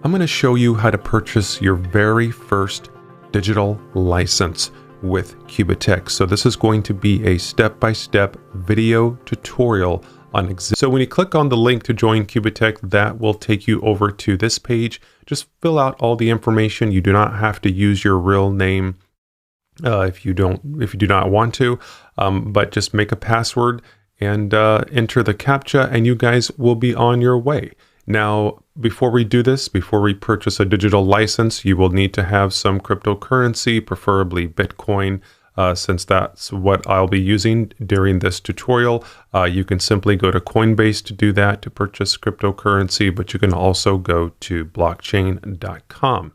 I'm going to show you how to purchase your very first digital license with Qubittech. So this is going to be a step-by-step video tutorial on So when you click on the link to join Qubittech, that will take you over to this page. Just fill out all the information. You do not have to use your real name if you do not want to, but just make a password and enter the CAPTCHA, and you guys will be on your way. Now, before we do this, before we purchase a digital license, you will need to have some cryptocurrency, preferably Bitcoin, since that's what I'll be using during this tutorial. You can simply go to Coinbase to do that, to purchase cryptocurrency, but you can also go to blockchain.com.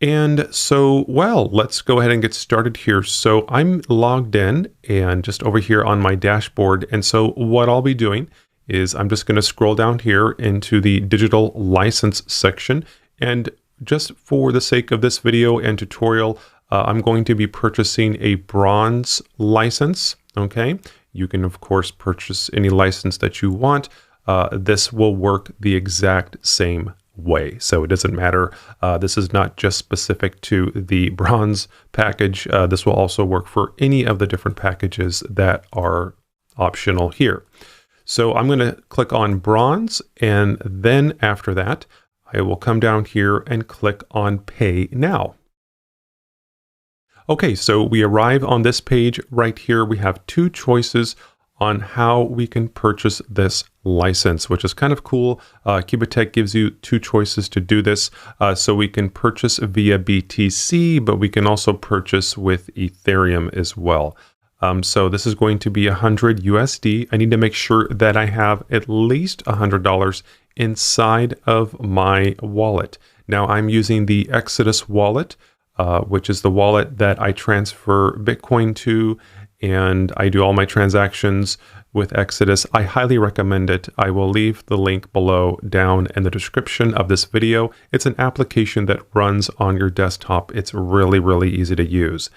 And so, well, let's go ahead and get started here. So I'm logged in and just over here on my dashboard. And so what I'll be doing is I'm just going to scroll down here into the digital license section. And just for the sake of this video and tutorial, I'm going to be purchasing a bronze license. Okay. You can, of course, purchase any license that you want. This will work the exact same way. So it doesn't matter. This is not just specific to the bronze package. This will also work for any of the different packages that are optional here. So I'm going to click on bronze, and then after that, I will come down here and click on pay now. Okay, so we arrive on this page right here. We have two choices on how we can purchase this license, which is kind of cool. Qubittech gives you two choices to do this. So we can purchase via BTC, but we can also purchase with Ethereum as well. So this is going to be 100 USD. I need to make sure that I have at least $100 inside of my wallet. Now I'm using the Exodus wallet, which is the wallet that I transfer Bitcoin to, and I do all my transactions with Exodus. I highly recommend it. I will leave the link below down in the description of this video. It's an application that runs on your desktop. It's really, really easy to use.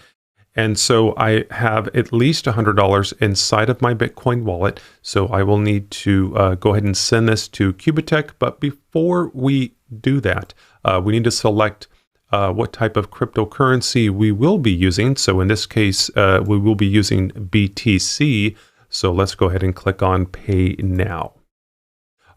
And so I have at least $100 inside of my Bitcoin wallet. So I will need to go ahead and send this to Qubittech. But before we do that, we need to select what type of cryptocurrency we will be using. So in this case, we will be using BTC. So let's go ahead and click on Pay Now.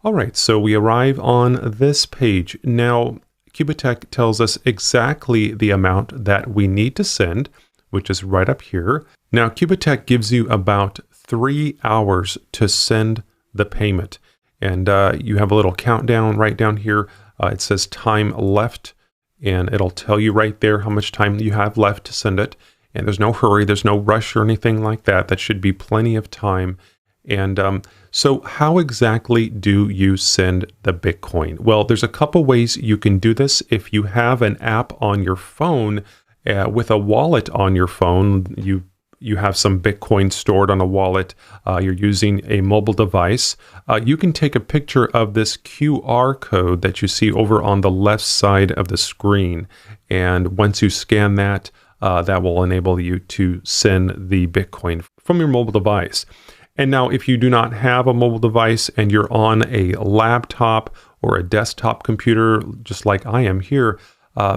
All right, so we arrive on this page. Now, Qubittech tells us exactly the amount that we need to send, which is right up here. Now, Qubittech gives you about 3 hours to send the payment. And you have a little countdown right down here. It says time left, and it'll tell you right there how much time you have left to send it. And there's no hurry, there's no rush or anything like that. That should be plenty of time. And so how exactly do you send the Bitcoin? Well, there's a couple ways you can do this. If you have an app on your phone, with a wallet on your phone, you have some Bitcoin stored on a wallet, you're using a mobile device, you can take a picture of this QR code that you see over on the left side of the screen. And once you scan that, that will enable you to send the Bitcoin from your mobile device. And now if you do not have a mobile device and you're on a laptop or a desktop computer, just like I am here,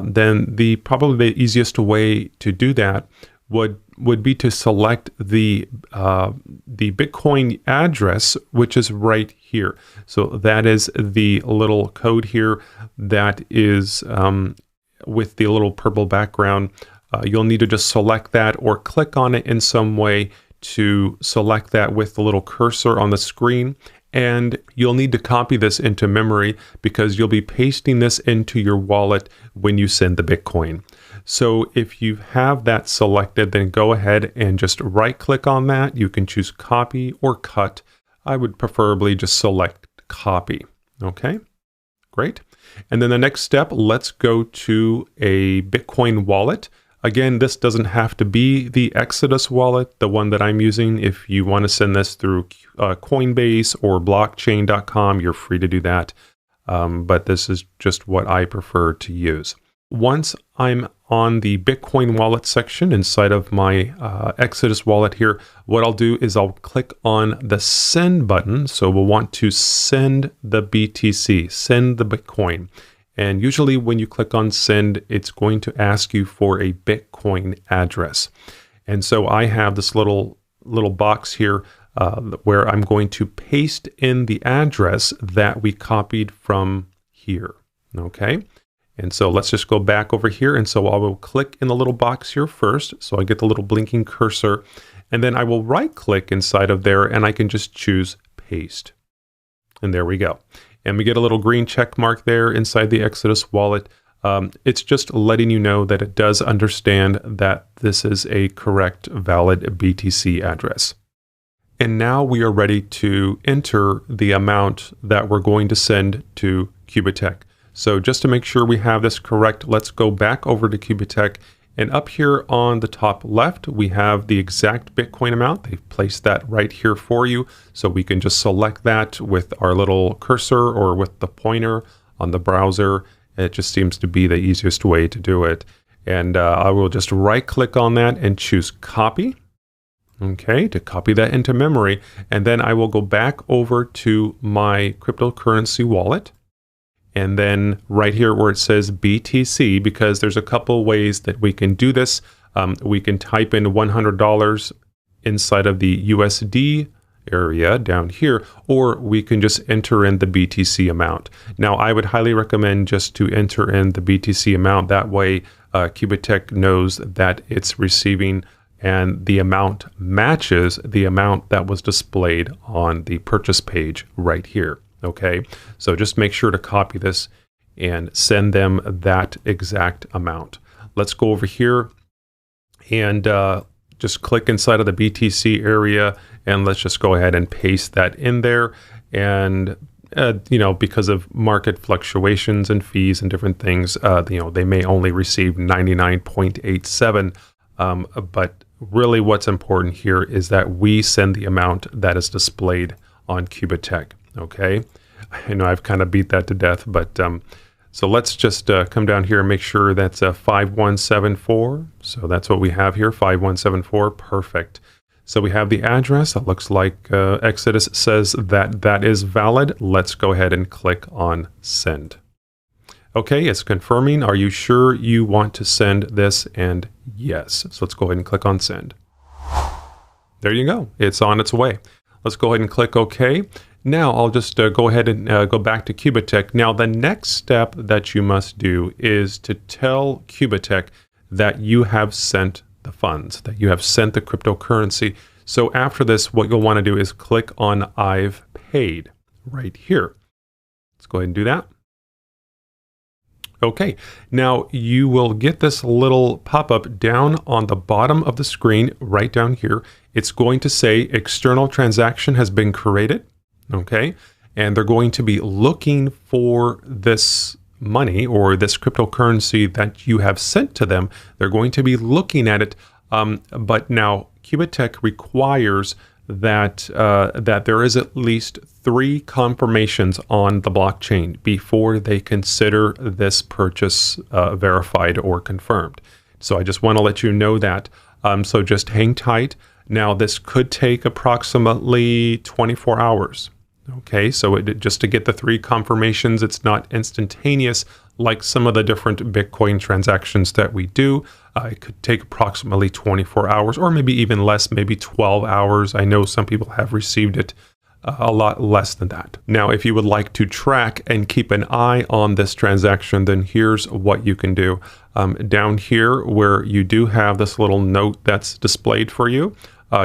then probably the easiest way to do that would be to select the Bitcoin address, which is right here. So that is the little code here that is with the little purple background. You'll need to just select that or click on it in some way to select that with the little cursor on the screen. And you'll need to copy this into memory because you'll be pasting this into your wallet when you send the Bitcoin. So if you have that selected, then go ahead and just right click on that. You can choose copy or cut. I would preferably just select copy. Okay, great. And then the next step, let's go to a Bitcoin wallet. Again, this doesn't have to be the Exodus wallet, the one that I'm using. If you want to send this through Coinbase or blockchain.com, you're free to do that. But this is just what I prefer to use. Once I'm on the Bitcoin wallet section inside of my Exodus wallet here, what I'll do is I'll click on the send button. So we'll want to send the BTC, send the Bitcoin. And usually when you click on send, it's going to ask you for a Bitcoin address. And so I have this little box here where I'm going to paste in the address that we copied from here. Okay. And so let's just go back over here. And so I will click in the little box here first. So I get the little blinking cursor, and then I will right click inside of there and I can just choose paste. And there we go. And we get a little green check mark there inside the Exodus wallet. It's just letting you know that it does understand that this is a correct, valid BTC address. And now we are ready to enter the amount that we're going to send to Qubittech. So just to make sure we have this correct, let's go back over to Qubittech. And up here on the top left, we have the exact Bitcoin amount. They've placed that right here for you. So we can just select that with our little cursor or with the pointer on the browser. It just seems to be the easiest way to do it. And I will just right click on that and choose copy. Okay, to copy that into memory. And then I will go back over to my cryptocurrency wallet. And then right here where it says BTC, because there's a couple ways that we can do this. We can type in $100 inside of the USD area down here, or we can just enter in the BTC amount. Now, I would highly recommend just to enter in the BTC amount. That way, Qubittech knows that it's receiving and the amount matches the amount that was displayed on the purchase page right here. Okay, so just make sure to copy this and send them that exact amount. Let's go over here and just click inside of the BTC area, and let's just go ahead and paste that in there. And you know, because of market fluctuations and fees and different things, you know, they may only receive 99.87. But really, what's important here is that we send the amount that is displayed on Qubittech. Okay, I know I've kind of beat that to death, but so let's just come down here and make sure that's 5174. So that's what we have here, 5174. Perfect. So we have the address. It looks like Exodus says that that is valid. Let's go ahead and click on send. Okay, it's confirming. Are you sure you want to send this? And yes. So let's go ahead and click on send. There you go. It's on its way. Let's go ahead and click OK. Now I'll just go ahead and go back to Qubittech. Now the next step that you must do is to tell Qubittech that you have sent the funds, that you have sent the cryptocurrency. So after this, what you'll want to do is click on I've paid right here. Let's go ahead and do that. Okay, now you will get this little pop-up down on the bottom of the screen, right down here. It's going to say external transaction has been created. Okay, and they're going to be looking for this money or this cryptocurrency that you have sent to them. They're going to be looking at it, but now Qubittech requires that that there is at least 3 confirmations on the blockchain before they consider this purchase verified or confirmed. So I just want to let you know that. So just hang tight. Now this could take approximately 24 hours. Okay, so just to get the 3 confirmations, it's not instantaneous like some of the different Bitcoin transactions that we do. It could take approximately 24 hours or maybe even less, maybe 12 hours. I know some people have received it a lot less than that. Now, if you would like to track and keep an eye on this transaction, then here's what you can do. Down here where you do have this little note that's displayed for you,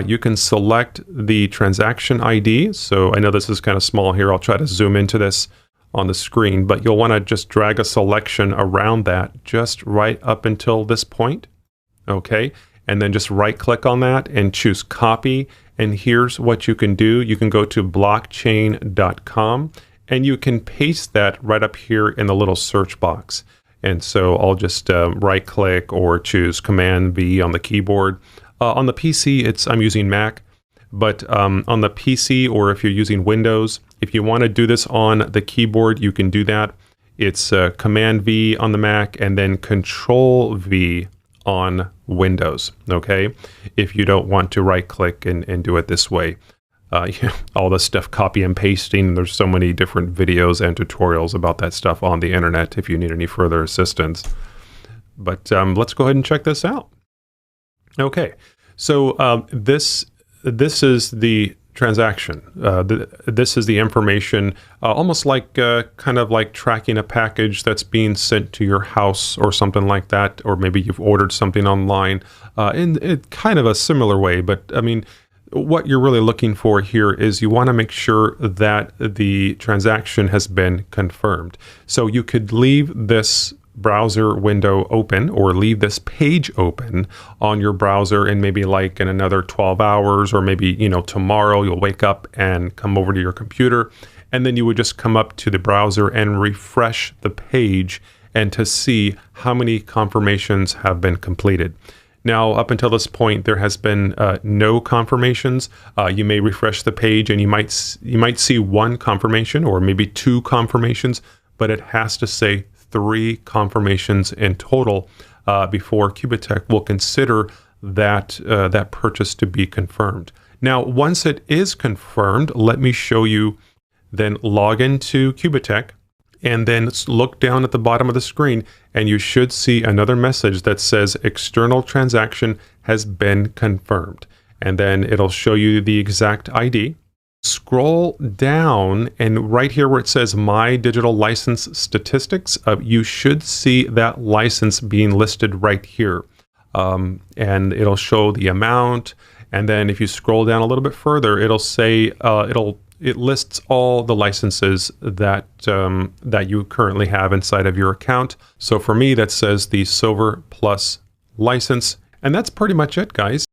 you can select the transaction ID. So I know this is kind of small here. I'll try to zoom into this on the screen, but you'll want to just drag a selection around that just right up until this point. Okay, and then just right click on that and choose copy. And here's what you can do. You can go to blockchain.com and you can paste that right up here in the little search box. And so I'll just right click or choose Command V on the keyboard. On the PC, I'm using Mac, but on the PC or if you're using Windows, if you want to do this on the keyboard, you can do that. It's Command V on the Mac and then Control V on Windows, okay? If you don't want to right click and do it this way. all this stuff copy and pasting. There's so many different videos and tutorials about that stuff on the internet if you need any further assistance. But let's go ahead and check this out. Okay, so this is the transaction. This is the information, almost like kind of like tracking a package that's being sent to your house or something like that, or maybe you've ordered something online in kind of a similar way. But I mean, what you're really looking for here is you want to make sure that the transaction has been confirmed. So you could leave this browser window open or leave this page open on your browser, and maybe like in another 12 hours, or maybe, tomorrow you'll wake up and come over to your computer, and then you would just come up to the browser and refresh the page and to see how many confirmations have been completed. Now, up until this point, there has been no confirmations. You may refresh the page and you might see one confirmation or maybe two confirmations, but it has to say 3 confirmations in total before Qubittech will consider that purchase to be confirmed. Now, once it is confirmed, let me show you. Then log into Qubittech, and then look down at the bottom of the screen, and you should see another message that says external transaction has been confirmed. And then it'll show you the exact ID. Scroll down, and right here where it says My Digital License Statistics, you should see that license being listed right here. And it'll show the amount. And then if you scroll down a little bit further, it'll say, it lists all the licenses that you currently have inside of your account. So for me, that says the Silver Plus license. And that's pretty much it, guys.